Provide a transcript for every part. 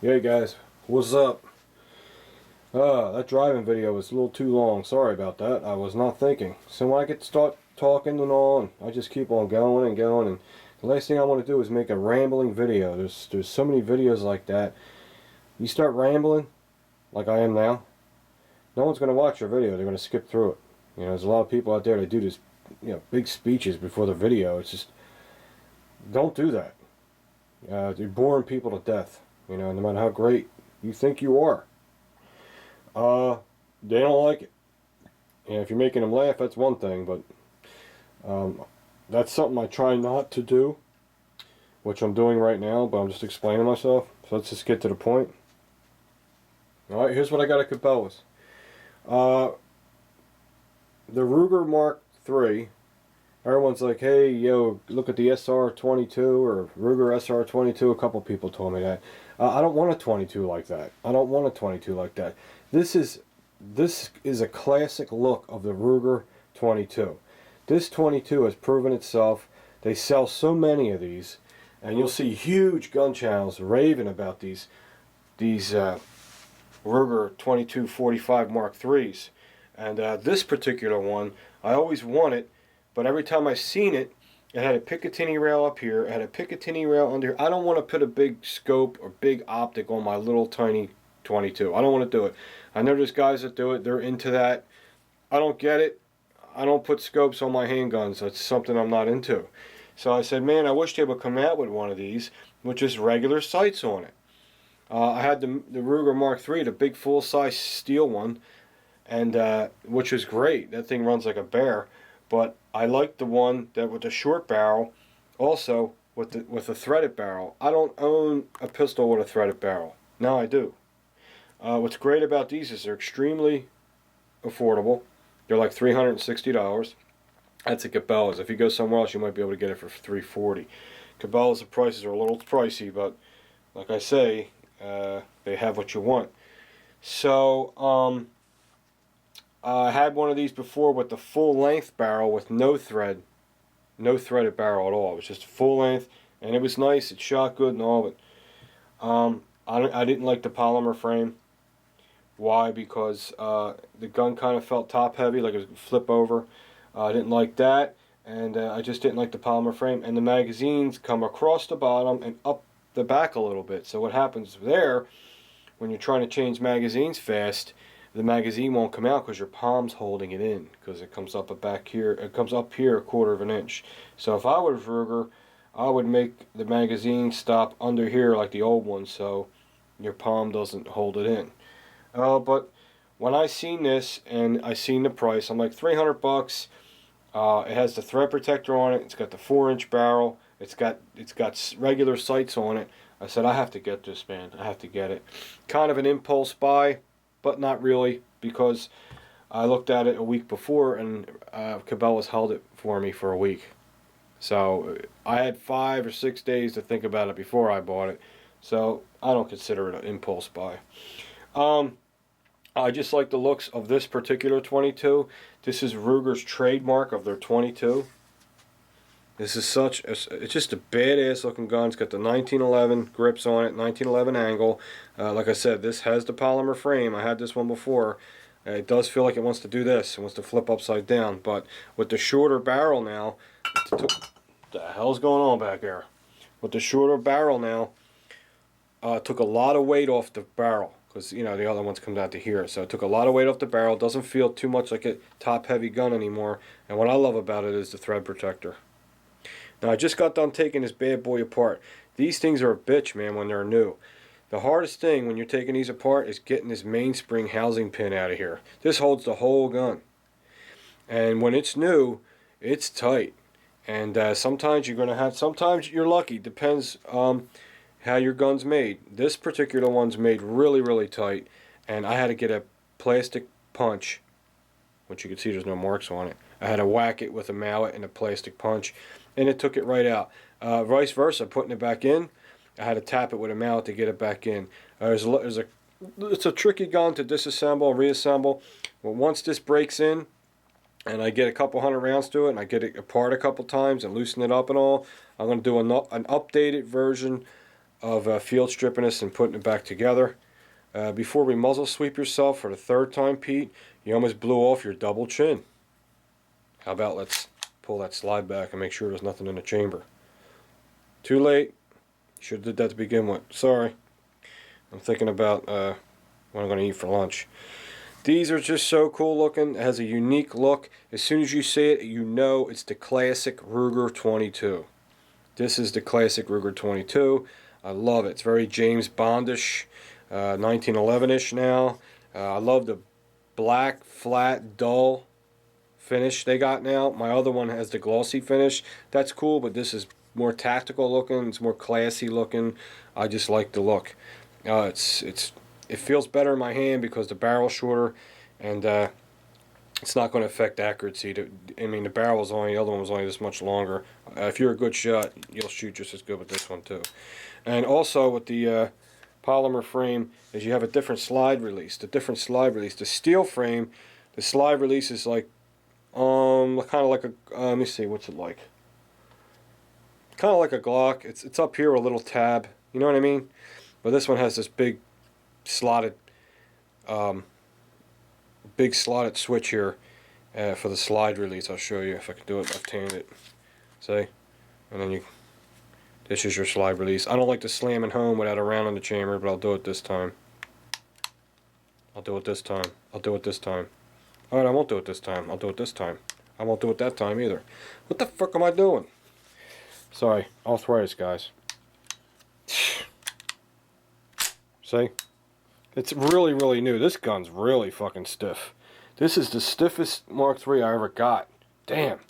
Hey guys, what's up? That driving video was a little too long. Sorry about that. I was not thinking. So when I get to start talking and all, and I just keep on going and going, and the last thing I want to do is make a rambling video. There's so many videos like that. You start rambling, like I am now, no one's going to watch your video. They're going to skip through it. You know, there's a lot of people out there that do this, big speeches before the video. It's just, don't do that. You're boring people to death. You know, no matter how great you think you are. They don't like it. And if you're making them laugh, that's one thing, but that's something I try not to do, which I'm doing right now, but I'm just explaining myself. So let's just get to the point. Alright, here's what I got at Cabela's. The Ruger Mark III, everyone's like, hey, yo, look at the SR22 or Ruger SR22. A couple people told me that. I don't want a 22 like that. I don't want a 22 like that. This is a classic look of the Ruger 22. This 22 has proven itself. They sell so many of these, and you'll see huge gun channels raving about these Ruger 2245 Mark IIIs. And this particular one, I always wanted, but every time I seen it, it had a Picatinny rail up here, it had a Picatinny rail under here. I don't want to put a big scope or big optic on my little tiny 22. I don't want to do it. I know there's guys that do it. They're into that. I don't get it. I don't put scopes on my handguns. That's something I'm not into. So I said, man, I wish they would come out with one of these with just regular sights on it. I had the Ruger Mark III, the big full-size steel one, and which is great. That thing runs like a bear. But I like the one that with the short barrel, also with the threaded barrel. I don't own a pistol with a threaded barrel. Now I do. What's great about these is they're extremely affordable. They're like $360. That's at Cabela's. If you go somewhere else, you might be able to get it for $340. Cabela's, the prices are a little pricey, but like I say, they have what you want. So I had one of these before with the full-length barrel with no threaded barrel at all. It was just full length, and it was nice. It shot good and all, but I didn't like the polymer frame. Why? Because the gun kind of felt top heavy, like it would flip over. I didn't like that, and I just didn't like the polymer frame. And the magazines come across the bottom and up the back a little bit. So what happens there, when you're trying to change magazines fast, the magazine won't come out because your palm's holding it in, because it comes up back here. It comes up here 1/4 of an inch. So if I was Ruger, I would make the magazine stop under here like the old one, so your palm doesn't hold it in. But when I seen this and I seen the price, I'm like, $300. It has the thread protector on it. It's got the 4-inch barrel. It's got regular sights on it. I said, I have to get this, man. I have to get it. Kind of an impulse buy, but not really, because I looked at it a week before and Cabela's held it for me for a week. So I had 5 or 6 days to think about it before I bought it. So I don't consider it an impulse buy. I just like the looks of this particular 22. This is Ruger's trademark of their 22. This is it's just a badass looking gun. It's got the 1911 grips on it, 1911 angle. Like I said, this has the polymer frame. I had this one before. It does feel like it wants to do this. It wants to flip upside down. But with the shorter barrel now, what the hell's going on back there? With the shorter barrel now, took a lot of weight off the barrel, because the other ones come down to here. So it took a lot of weight off the barrel. Doesn't feel too much like a top heavy gun anymore. And what I love about it is the thread protector. Now I just got done taking this bad boy apart. These things are a bitch, man, when they're new. The hardest thing when you're taking these apart is getting this mainspring housing pin out of here. This holds the whole gun. And when it's new, it's tight. And sometimes sometimes you're lucky. Depends how your gun's made. This particular one's made really, really tight. And I had to get a plastic punch, which you can see there's no marks on it. I had to whack it with a mallet and a plastic punch, and it took it right out. Vice versa, putting it back in, I had to tap it with a mallet to get it back in. It's a tricky gun to disassemble and reassemble. But once this breaks in, and I get a couple hundred rounds to it, and I get it apart a couple times and loosen it up and all, I'm going to do an updated version of field stripping this and putting it back together. Before we muzzle sweep yourself for the third time, Pete, you almost blew off your double chin. How about let's pull that slide back and make sure there's nothing in the chamber. Too late. Should have did that to begin with. Sorry. I'm thinking about what I'm going to eat for lunch. These are just so cool looking. It has a unique look. As soon as you see it, you know it's the classic Ruger 22. This is the classic Ruger 22. I love it. It's very James Bondish, 1911-ish now. I love the black, flat, dull finish they got now. My other one has the glossy finish. That's cool, but this is more tactical looking. It's more classy looking. I just like the look. It feels better in my hand because the barrel's shorter, and it's not going to affect accuracy. I mean, the barrel was only, the other one was only this much longer. If you're a good shot, you'll shoot just as good with this one too. And also with the polymer frame is you have a different slide release. The steel frame, the slide release is like kind of like a let me see, what's it like? Kind of like a Glock. It's up here a little tab. You know what I mean? But this one has this big slotted switch here for the slide release. I'll show you if I can do it left-handed. See? And then this is your slide release. I don't like to slam it home without a round in the chamber, but I'll do it this time. I'll do it this time. Alright, I won't do it this time. I'll do it this time. I won't do it that time either. What the fuck am I doing? Sorry, arthritis, guys. See? It's really, really new. This gun's really fucking stiff. This is the stiffest Mark III I ever got. Damn.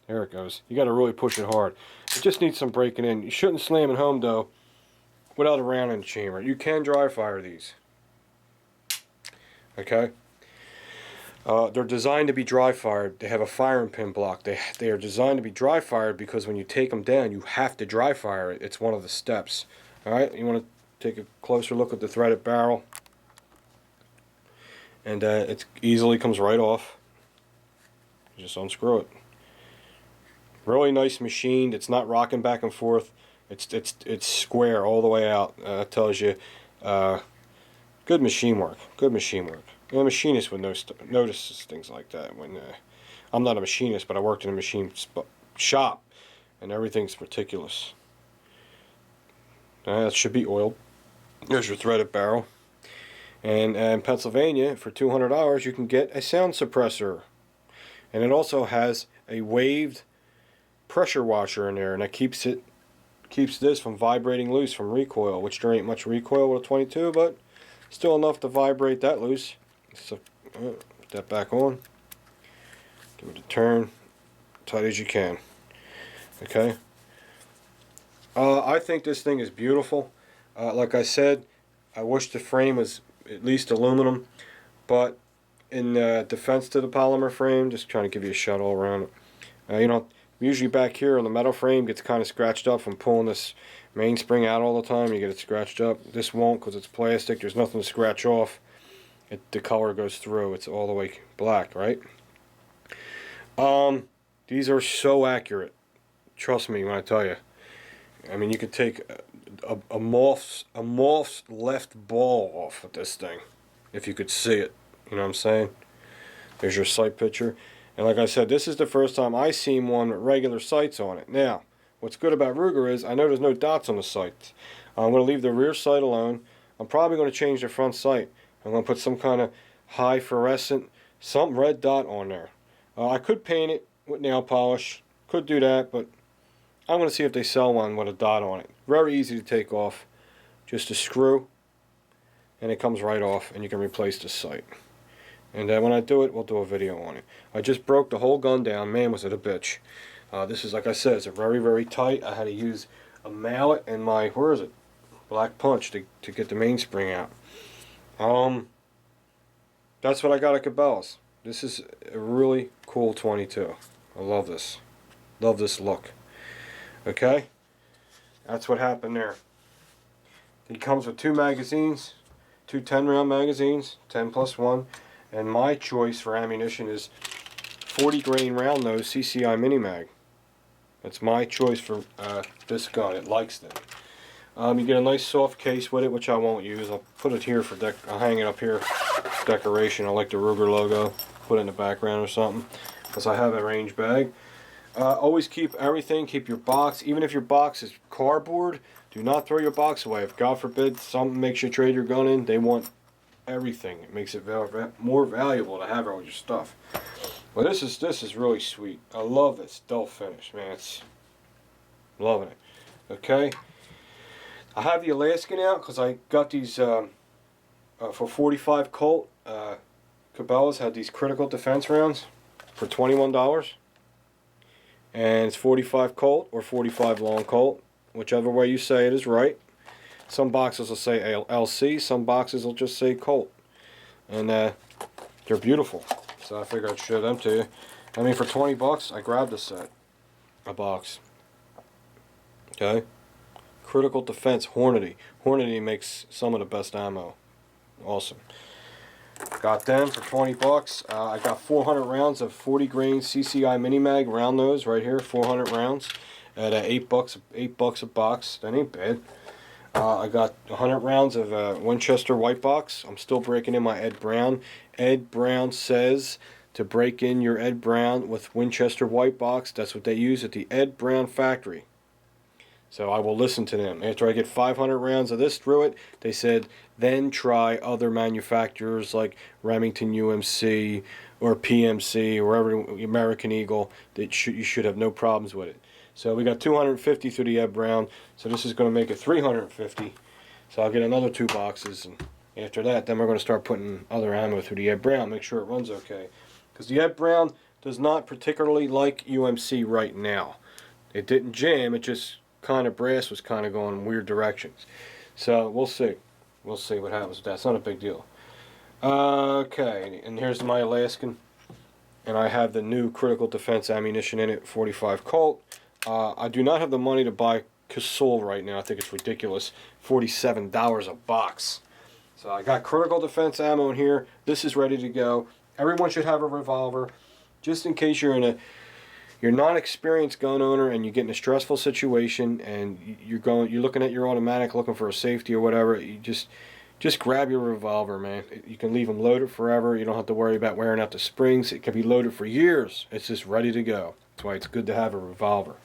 There it goes. You gotta really push it hard. It just needs some breaking in. You shouldn't slam it home, though, without a round in the chamber. You can dry fire these. Okay? They're designed to be dry fired. They have a firing pin block. They are designed to be dry fired because when you take them down, you have to dry fire it. It's one of the steps. Alright? You want to take a closer look at the threaded barrel. And it easily comes right off. You just unscrew it. Really nice machined. It's not rocking back and forth. It's square all the way out. That tells you good machine work. Good machine work. A machinist would notice things like that. When I'm not a machinist, but I worked in a machine shop, and everything's meticulous. It should be oiled. There's your threaded barrel. And in Pennsylvania, for $200, you can get a sound suppressor. And it also has a waved pressure washer in there, and that keeps this from vibrating loose from recoil, which there ain't much recoil with a 22, but still enough to vibrate that loose. So put that back on. Give it a turn, tight as you can. Okay. I think this thing is beautiful. Like I said, I wish the frame was at least aluminum, but in defense to the polymer frame, just trying to give you a shot all around it. You know, usually back here on the metal frame gets kind of scratched up from pulling this mainspring out all the time. You get it scratched up. This won't because it's plastic. There's nothing to scratch off. The color goes through. It's all the way black, right? These are so accurate. Trust me when I tell you. I mean, you could take a moth's left ball off with this thing, if you could see it. You know what I'm saying? There's your sight picture. And like I said, this is the first time I seen one with regular sights on it. Now, what's good about Ruger is I know there's no dots on the sights. I'm going to leave the rear sight alone. I'm probably going to change the front sight. I'm going to put some kind of high fluorescent, some red dot on there. I could paint it with nail polish. Could do that, but I'm going to see if they sell one with a dot on it. Very easy to take off. Just a screw, and it comes right off, and you can replace the sight. And when I do it, we'll do a video on it. I just broke the whole gun down. Man, was it a bitch. This is, like I said, it's very, very tight. I had to use a mallet and my, where is it? Black punch to get the mainspring out. That's what I got at Cabela's. This is a really cool 22. I love this. Love this look. Okay? That's what happened there. It comes with 2 magazines, 2 10-round magazines, 10 plus 1. And my choice for ammunition is 40 grain round nose CCI mini mag. That's my choice for this gun. It likes them. You get a nice soft case with it, which I won't use. I'll put it here for I'll hang it up here for decoration. I like the Ruger logo. Put it in the background or something, because I have a range bag. Always keep everything. Keep your box, even if your box is cardboard. Do not throw your box away. If God forbid something makes you trade your gun in, they want everything. It makes it more valuable to have all your stuff. Well, this is really sweet. I love this dull finish, man. It's loving it. Okay, I have the Alaskan out because I got these for 45 Colt. Cabela's had these critical defense rounds for $21, and it's 45 Colt or 45 long Colt, whichever way you say it is right. Some boxes will say LC, some boxes will just say Colt, and they're beautiful. So I figured I'd show them to you. I mean, for 20 bucks, I grabbed a set, a box. Okay, critical defense Hornady. Hornady makes some of the best ammo. Awesome. Got them for 20 bucks. I got 400 rounds of 40 grain CCI mini mag round nose right here. 400 rounds at $8 a box. That ain't bad. I got 100 rounds of Winchester white box. I'm still breaking in my Ed Brown. Ed Brown says to break in your Ed Brown with Winchester white box. That's what they use at the Ed Brown factory. So I will listen to them. After I get 500 rounds of this through it, they said, then try other manufacturers like Remington UMC or PMC or wherever, American Eagle. You should have no problems with it. So we got 250 through the Ed Brown. So this is going to make it 350. So I'll get another 2 boxes. And after that, then we're going to start putting other ammo through the Ed Brown. Make sure it runs okay. Because the Ed Brown does not particularly like UMC right now. It didn't jam. It just kind of brass was kind of going in weird directions. So we'll see. We'll see what happens with that. It's not a big deal. Okay, and here's my Alaskan. And I have the new critical defense ammunition in it, 45 Colt. I do not have the money to buy Casull right now. I think it's ridiculous. $47 a box. So I got critical defense ammo in here. This is ready to go. Everyone should have a revolver, just in case you're not an experienced gun owner and you get in a stressful situation and you're looking at your automatic looking for a safety or whatever. You just grab your revolver, man. You can leave them loaded forever. You don't have to worry about wearing out the springs. It can be loaded for years. It's just ready to go. That's why it's good to have a revolver.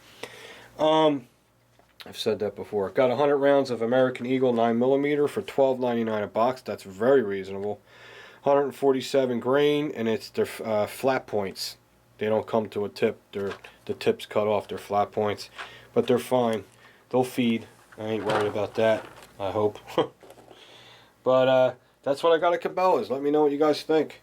I've said that before. Got 100 rounds of American Eagle 9mm for $12.99 a box. That's very reasonable. 147 grain, and it's their flat points. They don't come to a tip. The tip's cut off. They're flat points, but they're fine. They'll feed. I ain't worried about that. I hope. But that's what I got at Cabela's. Let me know what you guys think.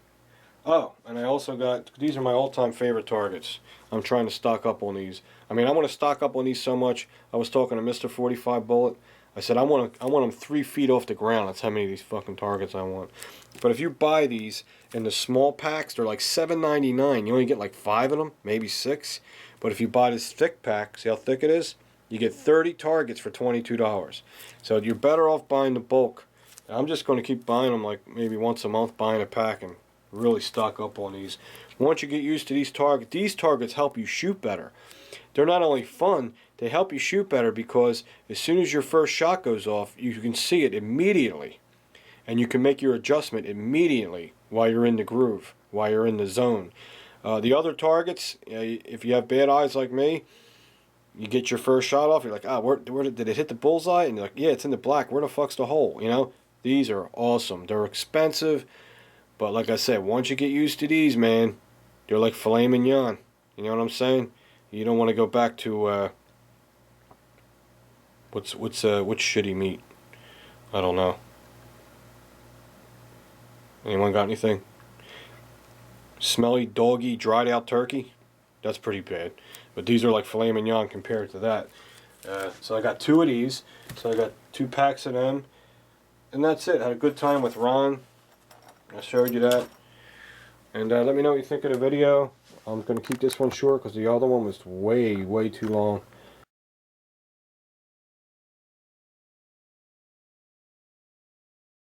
Oh, and I also got, these are my all-time favorite targets. I'm trying to stock up on these. I mean, I want to stock up on these so much. I was talking to Mr. 45 Bullet. I said I want them 3 feet off the ground. That's how many of these fucking targets I want. But if you buy these in the small packs, they're like $7.99. You only get like 5 of them, maybe 6. But if you buy this thick pack, see how thick it is? You get 30 targets for $22. So you're better off buying the bulk. I'm just going to keep buying them like maybe once a month, buying a pack and really stock up on these. Once you get used to these targets help you shoot better. They're not only fun, they help you shoot better because as soon as your first shot goes off, you can see it immediately. And you can make your adjustment immediately while you're in the groove, while you're in the zone. The other targets, if you have bad eyes like me, you get your first shot off, you're like, where did it hit the bullseye? And you're like, yeah, it's in the black. Where the fuck's the hole? You know, these are awesome. They're expensive, but like I said, once you get used to these, man, they're like filet mignon. You know what I'm saying? You don't want to go back to what's shitty meat? I don't know. Anyone got anything? Smelly, doggy, dried out turkey? That's pretty bad. But these are like filet mignon compared to that. So I got 2 of these. So I got 2 packs of them. And that's it. Had a good time with Ron. I showed you that. And let me know what you think of the video. I'm going to keep this one short because the other one was way, way too long.